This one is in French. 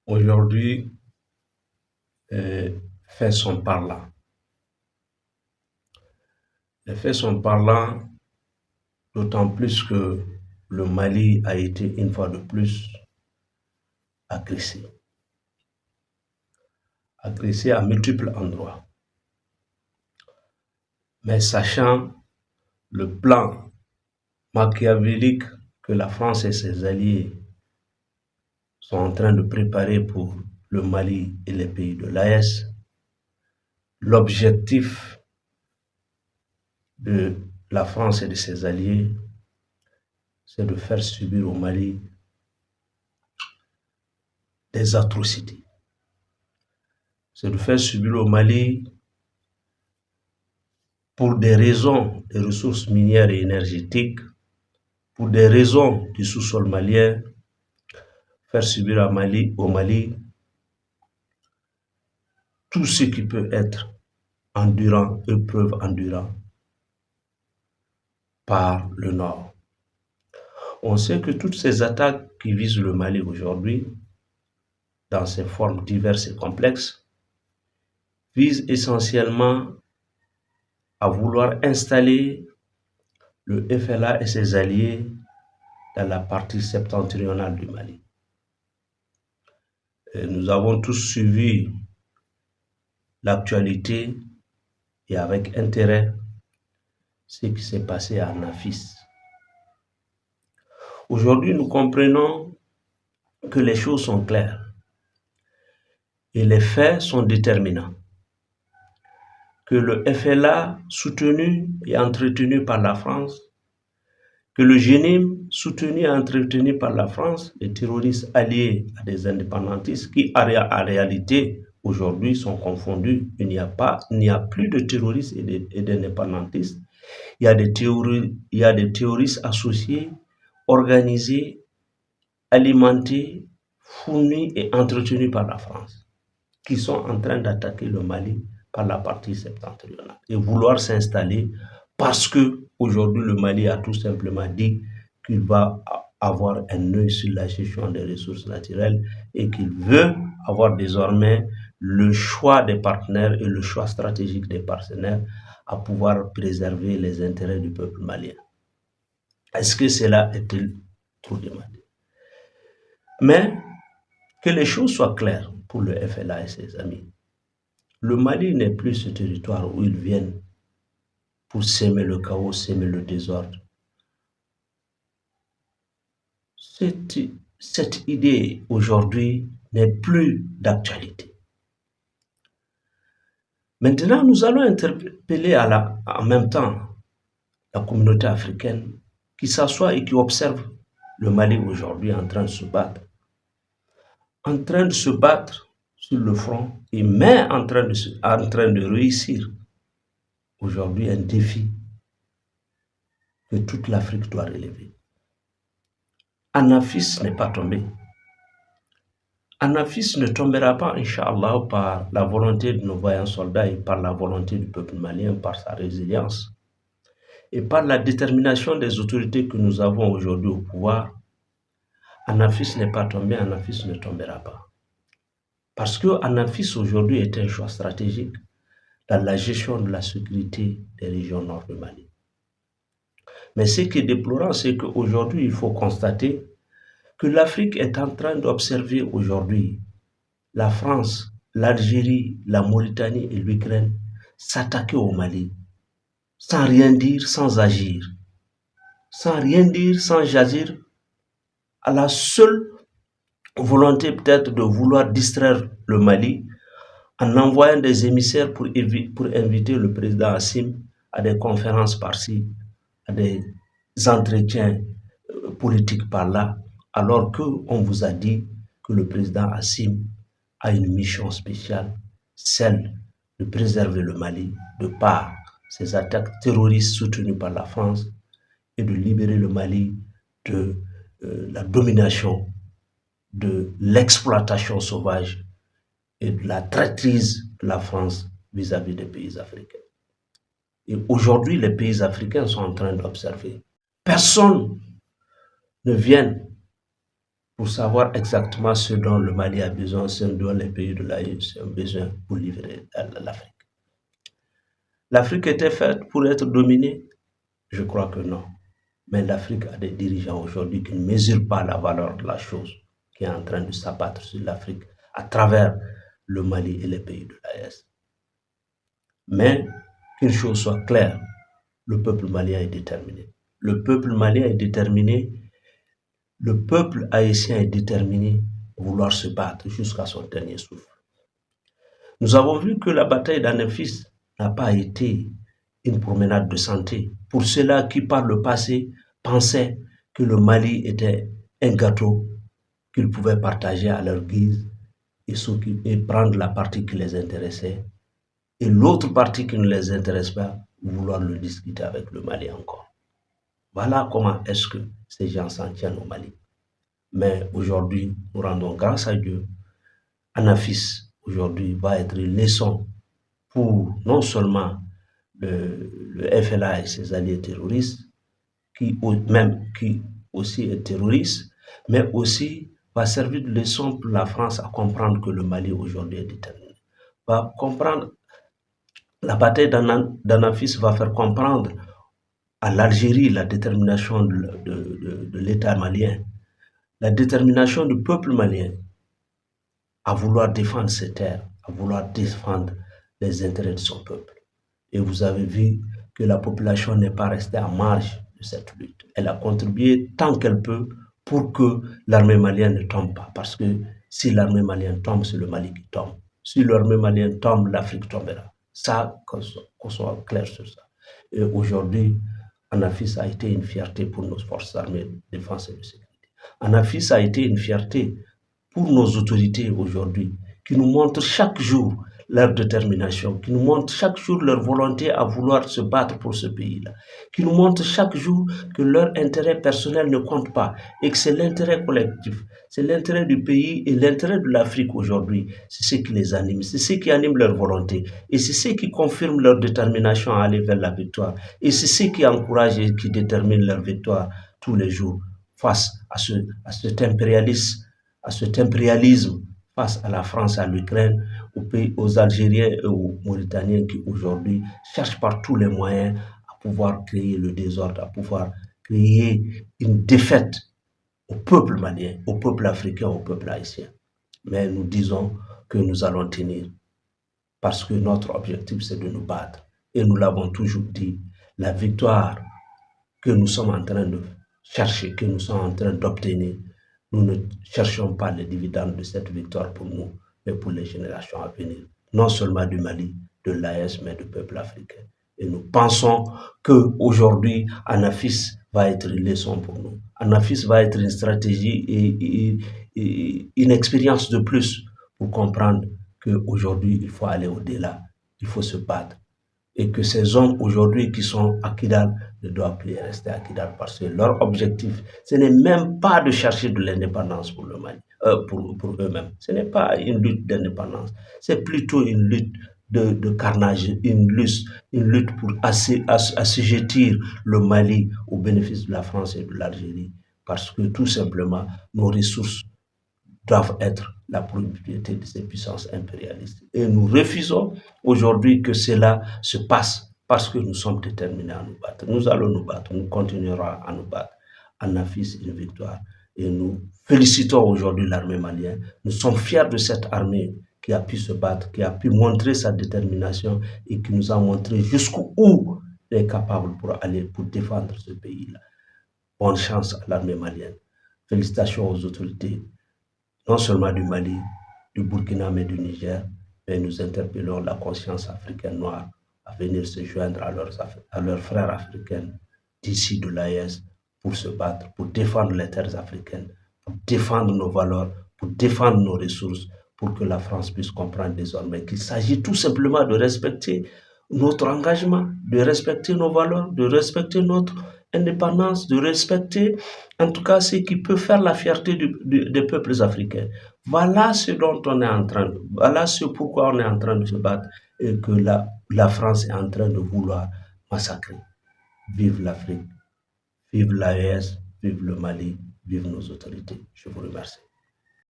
Aujourd'hui, faits sont parlants. Les faits sont parlants, d'autant plus que le Mali a été une fois de plus agressé. Agressé à multiples endroits. Mais sachant le plan machiavélique que la France et ses alliés sont en train de préparer pour le Mali et les pays de l'AES, l'objectif de la France et de ses alliés, c'est de faire subir au Mali des atrocités. C'est de faire subir au Mali, pour des raisons des ressources minières et énergétiques, pour des raisons du sous-sol malien, faire subir au Mali tout ce qui peut être endurant, épreuve endurant par le Nord. On sait que toutes ces attaques qui visent le Mali aujourd'hui, dans ses formes diverses et complexes, visent essentiellement à vouloir installer le FLA et ses alliés dans la partie septentrionale du Mali. Et nous avons tous suivi l'actualité et avec intérêt ce qui s'est passé à Nafis. Aujourd'hui, nous comprenons que les choses sont claires et les faits sont déterminants. Que le FLA, soutenu et entretenu par la France, que le GNIM, soutenu et entretenu par la France, les terroristes alliés à des indépendantistes qui, en réalité, aujourd'hui, sont confondus. Il n'y a plus de terroristes et d'indépendantistes. Il y a des terroristes associés, organisés, alimentés, fournis et entretenus par la France, qui sont en train d'attaquer le Mali par la partie septentrionale et vouloir s'installer parce que aujourd'hui le Mali a tout simplement dit qu'il va avoir un œil sur la gestion des ressources naturelles et qu'il veut avoir désormais le choix des partenaires et le choix stratégique des partenaires à pouvoir préserver les intérêts du peuple malien. Est-ce que cela est-il trop demandé? Mais que les choses soient claires pour le FLA et ses amis. Le Mali n'est plus ce territoire où ils viennent pour s'aimer le chaos, s'aimer le désordre. Cette idée aujourd'hui n'est plus d'actualité. Maintenant, nous allons interpeller en même temps la communauté africaine qui s'assoit et qui observe le Mali aujourd'hui en train de se battre. En train de se battre sur le front, mais en train de réussir aujourd'hui un défi que toute l'Afrique doit relever. Anafis n'est pas tombé. Anafis ne tombera pas, Inch'Allah, par la volonté de nos vaillants soldats et par la volonté du peuple malien, par sa résilience et par la détermination des autorités que nous avons aujourd'hui au pouvoir. Anafis n'est pas tombé, Anafis ne tombera pas. Parce que Anafis aujourd'hui est un choix stratégique dans la gestion de la sécurité des régions nord du Mali. Mais ce qui est déplorant, c'est qu'aujourd'hui, il faut constater que l'Afrique est en train d'observer aujourd'hui la France, l'Algérie, la Mauritanie et l'Ukraine s'attaquer au Mali, sans rien dire, sans agir, sans rien dire, sans agir, à la seule volonté peut-être de vouloir distraire le Mali en envoyant des émissaires pour inviter le président Hassim à des conférences par-ci, à des entretiens politiques par-là, alors qu'on vous a dit que le président Hassim a une mission spéciale, celle de préserver le Mali de par ces attaques terroristes soutenues par la France et de libérer le Mali de la domination, de l'exploitation sauvage et de la traîtrise de la France vis-à-vis des pays africains. Et aujourd'hui, les pays africains sont en train d'observer. Personne ne vient pour savoir exactement ce dont le Mali a besoin, ce dont les pays de l'AES ont besoin pour livrer à l'Afrique. L'Afrique était faite pour être dominée? Je crois que non. Mais l'Afrique a des dirigeants aujourd'hui qui ne mesurent pas la valeur de la chose qui est en train de s'abattre sur l'Afrique à travers le Mali et les pays de l'AES. Mais qu'une chose soit claire, le peuple malien est déterminé. Le peuple malien est déterminé, le peuple haïtien est déterminé à vouloir se battre jusqu'à son dernier souffle. Nous avons vu que la bataille d'Anafis n'a pas été une promenade de santé. Pour ceux-là qui, par le passé, pensaient que le Mali était un gâteau qu'ils pouvaient partager à leur guise et prendre la partie qui les intéressait, et l'autre partie qui ne les intéresse pas, vouloir le discuter avec le Mali encore. Voilà comment est-ce que ces gens s'en tiennent au Mali. Mais aujourd'hui, nous rendons grâce à Dieu. Anafis, aujourd'hui, va être une leçon pour non seulement le FLA et ses alliés terroristes, qui aussi est terroriste, mais aussi va servir de leçon pour la France à comprendre que le Mali aujourd'hui est déterminé. Va comprendre, la bataille d'Anafis va faire comprendre à l'Algérie la détermination de l'État malien, la détermination du peuple malien à vouloir défendre ses terres, à vouloir défendre les intérêts de son peuple. Et vous avez vu que la population n'est pas restée en marge de cette lutte. Elle a contribué tant qu'elle peut pour que l'armée malienne ne tombe pas. Parce que si l'armée malienne tombe, c'est le Mali qui tombe. Si l'armée malienne tombe, l'Afrique tombera. Ça, qu'on soit clair sur ça. Et aujourd'hui, Anafis a été une fierté pour nos forces armées de défense et de sécurité. Anafis a été une fierté pour nos autorités aujourd'hui, qui nous montrent chaque jour leur détermination, qui nous montrent chaque jour leur volonté à vouloir se battre pour ce pays-là, qui nous montrent chaque jour que leur intérêt personnel ne compte pas et que c'est l'intérêt collectif, c'est l'intérêt du pays et l'intérêt de l'Afrique aujourd'hui, c'est ce qui les anime, c'est ce qui anime leur volonté et c'est ce qui confirme leur détermination à aller vers la victoire et c'est ce qui encourage et qui détermine leur victoire tous les jours face à cet impérialisme face à la France, à l'Ukraine, aux Algériens et aux Mauritaniens qui aujourd'hui cherchent par tous les moyens à pouvoir créer le désordre, à pouvoir créer une défaite au peuple malien, au peuple africain, au peuple haïtien. Mais nous disons que nous allons tenir parce que notre objectif c'est de nous battre. Et nous l'avons toujours dit, la victoire que nous sommes en train de chercher, que nous sommes en train d'obtenir, nous ne cherchons pas les dividendes de cette victoire pour nous, mais pour les générations à venir, non seulement du Mali, de l'AES, mais du peuple africain. Et nous pensons qu'aujourd'hui, Anafis va être une leçon pour nous. Anafis va être une stratégie et une expérience de plus pour comprendre qu'aujourd'hui, il faut aller au-delà, il faut se battre. Et que ces hommes aujourd'hui qui sont à Kidal ne doivent plus rester à Kidal parce que leur objectif, ce n'est même pas de chercher de l'indépendance pour le Mali, pour eux-mêmes. Ce n'est pas une lutte d'indépendance, c'est plutôt une lutte de carnage, une lutte pour assujettir le Mali au bénéfice de la France et de l'Algérie. Parce que tout simplement, nos ressources doivent être la propriété de ces puissances impérialistes. Et nous refusons aujourd'hui que cela se passe parce que nous sommes déterminés à nous battre. Nous allons nous battre, nous continuerons à nous battre. Anafis, une victoire. Et nous félicitons aujourd'hui l'armée malienne. Nous sommes fiers de cette armée qui a pu se battre, qui a pu montrer sa détermination et qui nous a montré jusqu'où elle est capable pour aller, pour défendre ce pays-là. Bonne chance à l'armée malienne. Félicitations aux autorités non seulement du Mali, du Burkina, mais du Niger, mais nous interpellons la conscience africaine noire à venir se joindre à leurs frères africains d'ici de l'AES pour se battre, pour défendre les terres africaines, pour défendre nos valeurs, pour défendre nos ressources, pour que la France puisse comprendre désormais qu'il s'agit tout simplement de respecter notre engagement, de respecter nos valeurs, de respecter notre indépendance, de respecter en tout cas ce qui peut faire la fierté des peuples africains. Voilà ce dont on est en train de, voilà ce pourquoi on est en train de se battre et que la France est en train de vouloir massacrer. Vive l'Afrique, vive l'AES, vive le Mali, Vive nos autorités. Je vous remercie.